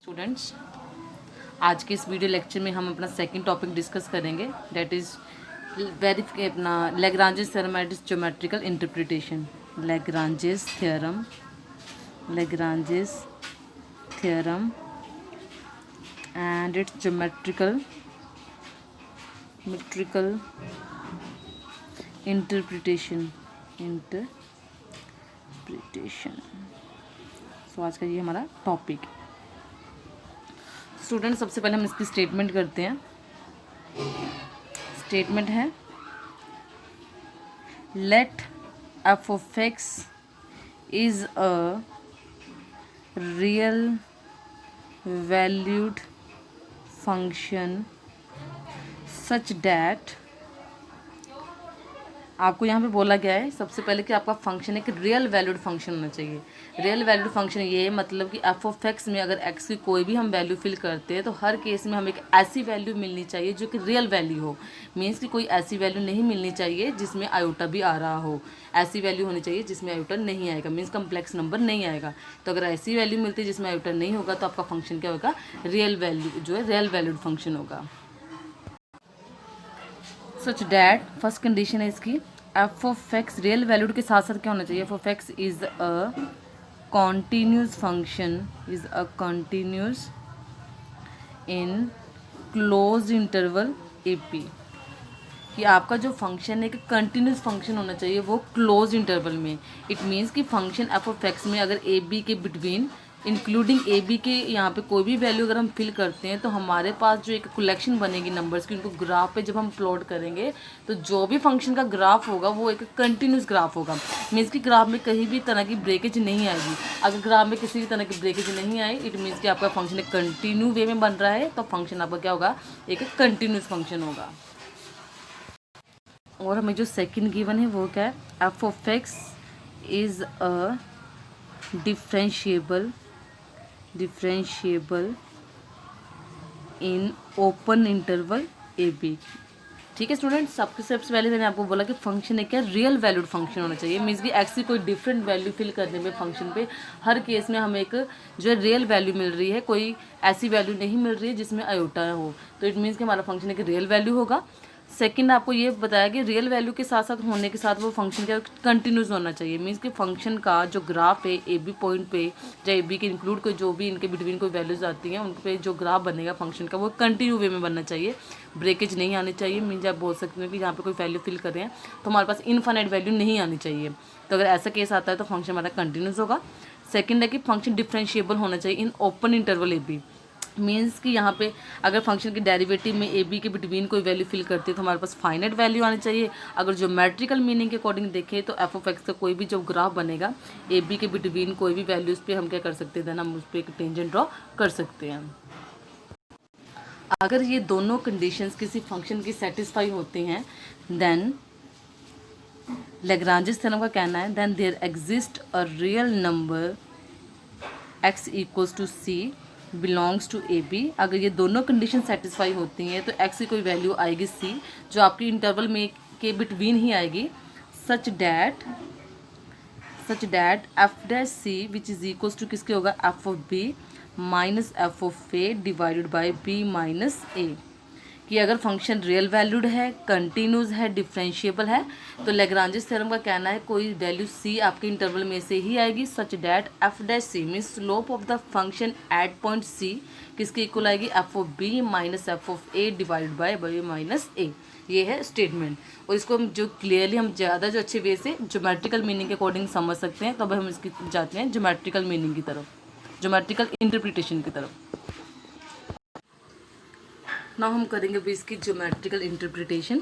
Students, आज के इस वीडियो लेक्चर में हम अपना सेकंड टॉपिक डिस्कस करेंगे, दैट इज़ अपना Lagrange's theorem and its geometrical interpretation. Lagrange's theorem and its geometrical interpretation. So आज का ये हमारा टॉपिक। स्टूडेंट, सबसे पहले हम इसकी स्टेटमेंट करते हैं। स्टेटमेंट है let f of x is a real valued function such that. आपको यहाँ पे बोला गया है सबसे पहले कि आपका फंक्शन एक रियल वैल्यूड फंक्शन होना चाहिए। रियल वैल्यूड फंक्शन ये है मतलब कि एफ ऑफ एक्स में अगर एक्स की कोई भी हम वैल्यू फिल करते हैं तो हर केस में हमें एक ऐसी वैल्यू मिलनी चाहिए जो कि रियल वैल्यू हो। मीन्स कि कोई ऐसी वैल्यू नहीं मिलनी चाहिए जिसमें आयोटा भी आ रहा हो। ऐसी वैल्यू होनी चाहिए जिसमें आयोटा नहीं आएगा, मीन्स कम्प्लेक्स नंबर नहीं आएगा। तो अगर ऐसी वैल्यू मिलती है जिसमें आयोटा नहीं होगा तो आपका फंक्शन क्या होगा, रियल वैल्यू जो है रियल वैल्यूड फंक्शन होगा। सच डैट फर्स्ट कंडीशन है इसकी, F of x real valued के साथ साथ क्या होना चाहिए, F of x is a continuous function, is a continuous in close interval A P. कि आपका जो फंक्शन है कि कंटिन्यूस फंक्शन होना चाहिए वो क्लोज इंटरवल में। इट मीन्स कि फंक्शन एफ ऑफ एक्स में अगर ए बी के बिटवीन इंक्लूडिंग ए बी के यहाँ पे कोई भी वैल्यू अगर हम फिल करते हैं तो हमारे पास जो एक कलेक्शन बनेगी नंबर्स की, उनको ग्राफ पे जब हम प्लॉट करेंगे तो जो भी फंक्शन का ग्राफ होगा वो एक कंटिन्यूस ग्राफ होगा। मीन्स कि ग्राफ में कहीं भी तरह की ब्रेकेज नहीं आएगी। अगर ग्राफ में किसी भी तरह की ब्रेकेज नहीं आई, इट मीन्स कि आपका फंक्शन एक कंटिन्यू वे में बन रहा है, तो फंक्शन आपका क्या होगा, एक कंटिन्यूस फंक्शन होगा। और हमें जो सेकंड गिवन है वो क्या है, f of x is a differentiable in open interval a b. ठीक है स्टूडेंट्स, सबसे पहले मैंने आपको बोला कि फंक्शन एक क्या रियल वैल्यूड फंक्शन होना चाहिए। मीन्स कि एक्स की कोई डिफरेंट वैल्यू फिल करने में फंक्शन पे हर केस में हमें एक जो है रियल वैल्यू मिल रही है, कोई ऐसी वैल्यू नहीं मिल रही है जिसमें आयोटा हो। तो इट मीन्स कि हमारा फंक्शन एक रियल वैल्यू होगा। सेकंड आपको ये बताया कि रियल वैल्यू के साथ साथ होने के साथ वो फंक्शन क्या कंटिन्यूस होना चाहिए। मीन्स कि फंक्शन का जो ग्राफ है ए बी पॉइंट पे या ए बी के इंक्लूड कोई जो भी इनके बिटवीन कोई वैल्यूज आती हैं उन पे जो ग्राफ बनेगा फंक्शन का वो कंटिन्यू वे में बनना चाहिए, ब्रेकेज नहीं आनी चाहिए। मीन्स आप बोल सकते हो कि यहाँ पे कोई वैल्यू फिल कर रहे हैं तो हमारे पास इनफाइनाइट वैल्यू नहीं आनी चाहिए। तो अगर ऐसा केस आता है तो फंक्शन हमारा कंटिन्यूस होगा। सेकेंड है कि फंक्शन डिफरेंशिएबल होना चाहिए in open interval a b. Means कि यहाँ पे अगर फंक्शन के डेरिवेटिव में ए बी के बिटवीन कोई वैल्यू फिल करती है तो हमारे पास फाइनाइट वैल्यू आनी चाहिए। अगर ज्योमेट्रिकल मीनिंग के अकॉर्डिंग देखें तो एफ ऑफ एक्स का कोई भी जो ग्राफ बनेगा ए बी के बिटवीन कोई भी वैल्यूज़ पे हम क्या कर सकते हैं, देन हम उस पर एक टेंजेंट ड्रॉ कर सकते हैं। अगर ये दोनों कंडीशंस किसी फंक्शन की सेटिस्फाई होती हैं देन लैग्रांजेस थ्योरम का कहना है then there exist a real number x equals to c belongs to a b. अगर ये दोनों कंडीशन सेटिस्फाई होती हैं तो x की कोई वैल्यू आएगी c जो आपकी इंटरवल में के बिटवीन ही आएगी, such that f dash c which is equals to किसके होगा, f of b minus f of a divided by b minus a. कि अगर फंक्शन रियल वैल्यूड है, कंटिन्यूस है, डिफरेंशिएबल है तो लैग्रांजेस थ्योरम का कहना है कोई वैल्यू सी आपके इंटरवल में से ही आएगी, such that f dash c means slope of the function at point c किसके इक्वल आएगी, f of b minus f of a divided by b minus a. ये है स्टेटमेंट। और इसको हम जो क्लियरली हम ज़्यादा जो अच्छे वे से ज्योमेट्रिकल मीनिंग के अकॉर्डिंग समझ सकते हैं, तब हम इसकी जाते हैं ज्योमेट्रिकल मीनिंग की तरफ, ज्योमेट्रिकल इंटरप्रिटेशन की तरफ। ना हम करेंगे भी इसकी ज्योमेट्रिकल इंटरप्रिटेशन।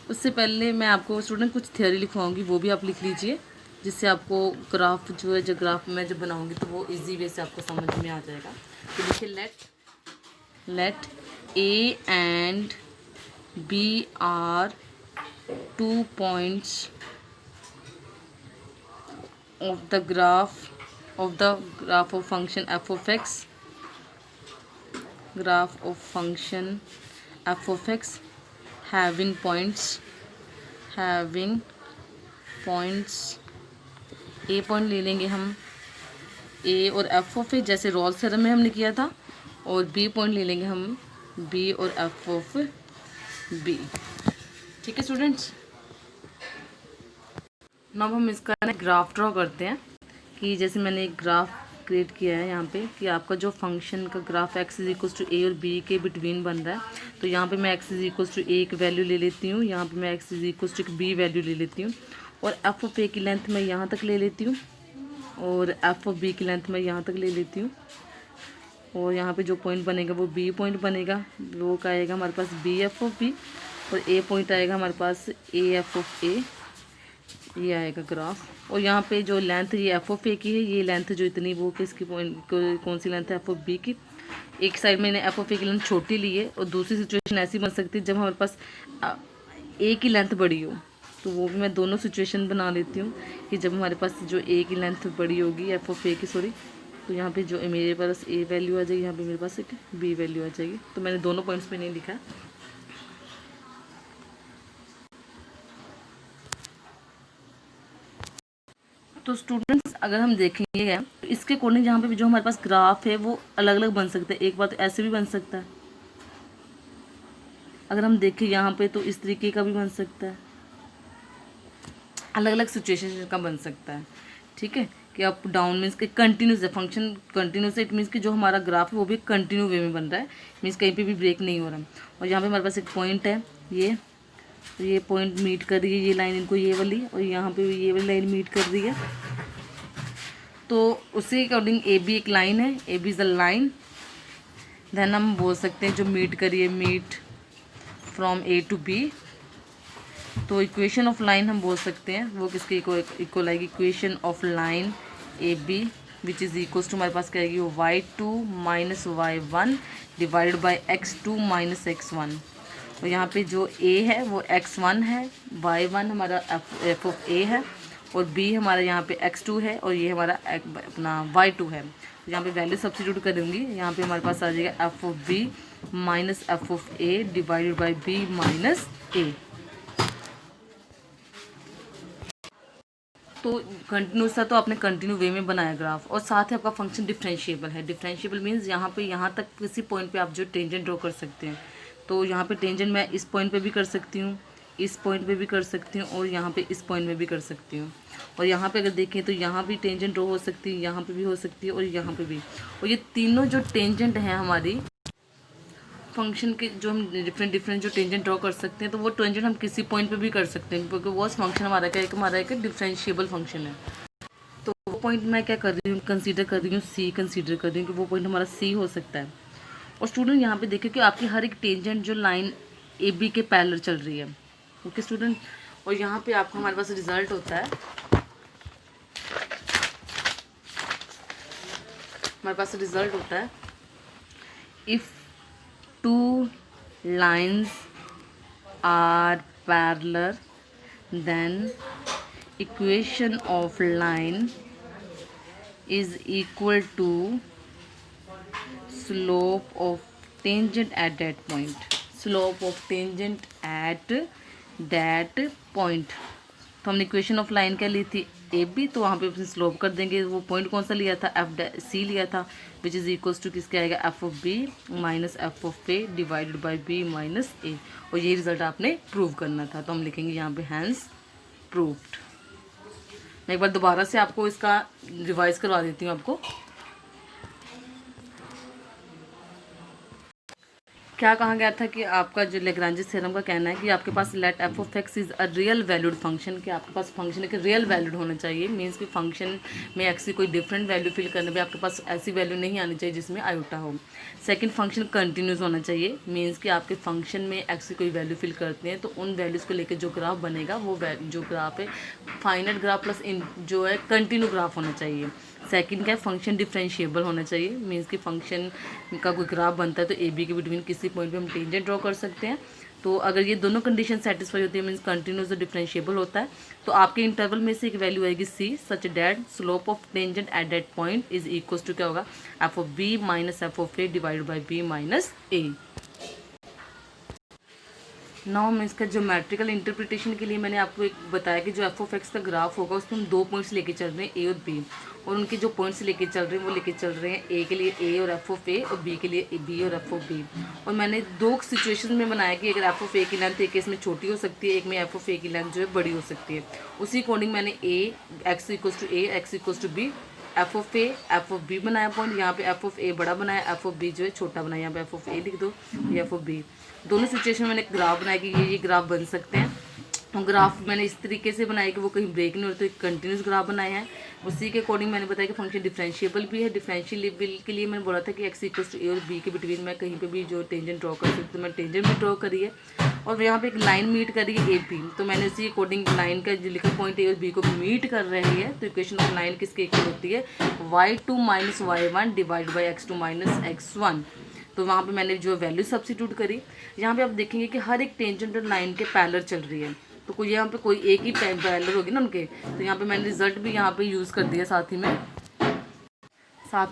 उससे पहले मैं आपको स्टूडेंट कुछ थ्योरी लिखवाऊंगी, वो भी आप लिख लीजिए, जिससे आपको ग्राफ जो है, जो ग्राफ मैं जब बनाऊंगी तो वो इजी वे से आपको समझ में आ जाएगा। तो देखिए, let a and b are 2 points of the graph of function f of x, having points points, A point ले लेंगे हम ए और एफ ऑफ ए, जैसे रॉल्स थ्योरम में हमने किया था, और बी पॉइंट ले लेंगे हम बी और एफ ऑफ बी। ठीक है स्टूडेंट्स, अब हम इसका ना ग्राफ ड्रॉ करते हैं कि जैसे मैंने एक ग्राफ क्रिएट किया है यहाँ पे कि आपका जो फंक्शन का graph x is equal to a और बी के बिटवीन बन रहा है। तो यहाँ पे मैं x is equal to a की वैल्यू ले लेती हूँ, यहाँ पे मैं x is equal to b value ले लेती हूँ, और एफ ऑफ ए की लेंथ मैं यहाँ तक ले लेती हूँ, और एफ ऑफ बी की लेंथ मैं यहाँ तक ले लेती हूँ, और यहाँ पे जो पॉइंट बनेगा वो बी पॉइंट बनेगा, वो का आएगा हमारे पास बी एफ ऑफ बी, और ए पॉइंट आएगा हमारे पास ए एफ ऑफ ए, ये आएगा ग्राफ। और यहाँ पे जो लेंथ ये एफ ऑफ ए की है, ये लेंथ जो इतनी वो किसकी पॉइंट कौन सी लेंथ है, एफ ऑफ बी की। एक साइड मैंने एफ ऑफ ए की लेंथ छोटी ली है, और दूसरी सिचुएशन ऐसी बन सकती है जब हमारे पास ए की लेंथ बड़ी हो, तो वो भी मैं दोनों सिचुएशन बना लेती हूँ कि जब हमारे पास जो ए की लेंथ बड़ी होगी, एफ ऑफ ए की सॉरी, तो यहाँ पे जो मेरे पास ए वैल्यू आ जाएगी, यहाँ पे मेरे पास एक बी वैल्यू आ जाएगी। तो मैंने दोनों पॉइंट्स पे नहीं लिखा। तो स्टूडेंट्स अगर हम देखेंगे तो इसके अकॉर्डिंग जहाँ पे जो हमारे पास ग्राफ है वो अलग अलग बन सकते हैं। एक बार तो ऐसे भी बन सकता है, अगर हम देखें यहाँ पे तो इस तरीके का भी बन सकता है, अलग अलग सिचुएशन का बन सकता है। ठीक है, कि अप डाउन मीन्स कि कंटिन्यूस है, फंक्शन कंटिन्यूस है, इट मीन्स कि जो हमारा ग्राफ है वो भी कंटिन्यू वे में बन रहा है, मीन्स कहीं पे भी ब्रेक नहीं हो रहा। और यहाँ पे हमारे पास एक पॉइंट है, ये पॉइंट मीट कर रही है ये लाइन इनको, ये वाली, और यहाँ पे ये वाली लाइन मीट कर रही है। तो उसी अकॉर्डिंग ए बी एक लाइन है, a b is a line, then हम बोल सकते हैं जो मीट करिए meet from a to b. तो इक्वेशन ऑफ लाइन हम बोल सकते हैं वो किसके इक्वल आएगी, equation of line a b which is equals to हमारे पास क्या आएगी, y2 minus y1 divided by x2 minus x1। और यहाँ पे जो a है वो x1 है, y1 हमारा f ऑफ a है, और b हमारा यहाँ पे x2 है, और ये हमारा अपना y2 है। तो यहाँ पे वैल्यू सब्स्टिट्यूट करूँगी, यहाँ पे हमारे पास आ जाएगा f of b minus f of a divided by b minus a। तो कंटिन्यूस था तो आपने कंटिन्यू वे में बनाया ग्राफ, और साथ ही आपका फंक्शन डिफरेंशिएबल है। डिफरेंशिएबल मीन्स यहाँ पे यहाँ तक किसी पॉइंट पे आप जो टेंजेंट ड्रॉ कर सकते हैं। तो यहाँ पे टेंजेंट मैं इस पॉइंट पे भी कर सकती हूँ, इस पॉइंट पे भी कर सकती हूँ, और यहाँ पे इस पॉइंट में भी कर सकती हूँ। और यहाँ पे अगर देखें तो यहाँ भी टेंजेंट ड्रॉ हो सकती है, यहाँ पे भी हो सकती है, और यहाँ पे भी। और ये तीनों जो टेंजेंट हैं हमारी फंक्शन के, जो हम डिफरेंट जो टेंजेंट ड्रॉ कर सकते हैं, तो वो टेंजेंट हम किसी पॉइंट पे भी कर सकते हैं, क्योंकि वो फंक्शन हमारा क्या है, हमारा एक डिफरेंशिएबल फंक्शन है। तो वो पॉइंट मैं क्या कर रही हूँ, कंसीडर कर रही हूँ सी, कंसीडर कर रही हूँ कि वो पॉइंट हमारा सी हो सकता है। और स्टूडेंट यहाँ पे देखिए कि आपकी हर एक टेंजेंट जो लाइन ए बी के पैरेलल चल रही है। ओके स्टूडेंट, और यहाँ पे आपको हमारे पास रिजल्ट होता है, हमारे पास रिजल्ट होता है if two lines are parallel then equation of line is equal to slope of tangent at that point, slope of tangent at that point। तो हमने इक्वेशन ऑफ लाइन क्या ली थी, ए बी, तो वहाँ पे अपने स्लोप कर देंगे। वो पॉइंट कौन सा लिया था, एफ सी लिया था, विच इज़ इक्वल्स टू किसके आएगा, f of b minus f of a divided by b minus a. और ये रिजल्ट आपने प्रूव करना था, तो हम लिखेंगे यहाँ पे हैंस प्रूव्ड। मैं एक बार दोबारा से आपको इसका रिवाइज करवा देती हूँ आपको। क्या कहा गया था कि आपका जो लेग्रांजेस थ्योरम का कहना है कि आपके पास let f of x is a real valued function, कि आपके पास फंक्शन एक रियल वैल्यूड होना चाहिए। मीन्स कि फंक्शन में एक्स की कोई डिफरेंट वैल्यू फिल करने में आपके पास ऐसी वैल्यू नहीं आनी चाहिए जिसमें आयोटा हो। सेकंड, फंक्शन कंटिन्यूस होना चाहिए। मीन्स कि आपके फंक्शन में एक्स की कोई वैल्यू फिल करते हैं तो उन वैल्यूज़ को लेकर जो ग्राफ बनेगा वो जो ग्राफ है फाइनाइट ग्राफ प्लस इन जो है कंटिन्यू ग्राफ होना चाहिए। सेकंड क्या है, फंक्शन डिफरेंशिएबल होना चाहिए। मीन्स कि फंक्शन का कोई ग्राफ बनता है तो ए बी के बिटवीन किसी पॉइंट पे हम टेंजेंट ड्रॉ कर सकते हैं। तो अगर ये दोनों कंडीशन सेटिस्फाई होती है, मीन्स कंटिन्यूस और डिफरेंशिएबल होता है, तो आपके इंटरवल में से एक वैल्यू आएगी c, such that slope of tangent at that point is equals to क्या होगा, f of b minus f of a divided by b minus a. Now मैं इसका ज्योमेट्रिकल इंटरप्रिटेशन के लिए मैंने आपको एक बताया कि जो एफ ऑफ एक्स का ग्राफ होगा उसमें हम 2 पॉइंट्स लेके चल रहे हैं ए और बी, और उनके जो पॉइंट्स लेके चल रहे हैं वो लेके चल रहे हैं ए के लिए ए और एफ ऑफ ए और बी के लिए बी और एफ ऑफ बी। और मैंने 2 सिचुएशन में बनाया कि अगर एफ ऑफ ए की लेंथ एक केस में छोटी हो सकती है, एक में एफ ऑफ ए की लेंथ जो है बड़ी हो सकती है। उसी अकॉर्डिंग मैंने a x equals to a x equals to b f of a f of b बनाया पॉइंट, यहाँ पे एफ ऑफ ए बड़ा बनाया, एफ ऑफ बी जो है छोटा बनाया, यहाँ पे एफ ऑफ ए लिख दो, ये एफ ऑफ बी। दोनों सिचुएशन में मैंने ग्राफ बनाया कि ये ग्राफ बन सकते हैं। और ग्राफ मैंने इस तरीके से बनाया कि वो कहीं ब्रेक नहीं हो, तो एक कंटिन्यूस ग्राफ बनाया है। उसी के अकॉर्डिंग मैंने बताया कि फंक्शन डिफरेंशिएबल भी है। डिफरेंशिएबल के लिए मैंने बोला था कि एक्स इक्वल्स टू ए और बी के बिटवीन मैं कहीं पे भी जो टेंजेंट ड्रॉ कर सकती हूँ, मैं टेंजेंट भी ड्रॉ करी है। और यहाँ पे एक लाइन मीट करी है ए बी, तो मैंने उसी अकॉर्डिंग लाइन का जो लिखा पॉइंट ए और बी को मीट कर रही है, तो इक्वेशन ऑफ लाइन किसके इक्वल होती है, y2 minus y1 divide by x2 minus x1। तो वहाँ पे मैंने जो वैल्यू सब्स्टिट्यूट करी। यहाँ पे आप देखेंगे कि हर एक टेंजेंट लाइन के पैरेलल चल रही है, तो कोई यहाँ पे कोई एक ही पैरेलल होगी ना उनके, तो यहाँ पे मैंने रिजल्ट भी यहाँ पे यूज़ कर दिया। साथ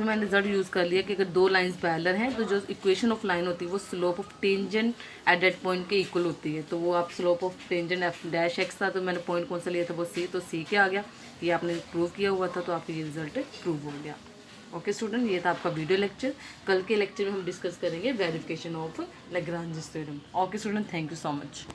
में मैंने रिजल्ट यूज़ कर लिया कि अगर 2 लाइंस पैरेलल हैं तो जो इक्वेशन ऑफ लाइन होती है वो slope of tangent at that point के इक्वल होती है। तो वो आप slope of tangent F dash x था, तो मैंने पॉइंट कौन सा लिया था वो सी, तो सी के आ गया। ये आपने प्रूव किया हुआ था, तो आपका ये रिजल्ट प्रूव हो गया। ओके स्टूडेंट, ये था आपका वीडियो लेक्चर। कल के लेक्चर में हम डिस्कस करेंगे verification of Lagrange theorem. Okay student, thank you so much.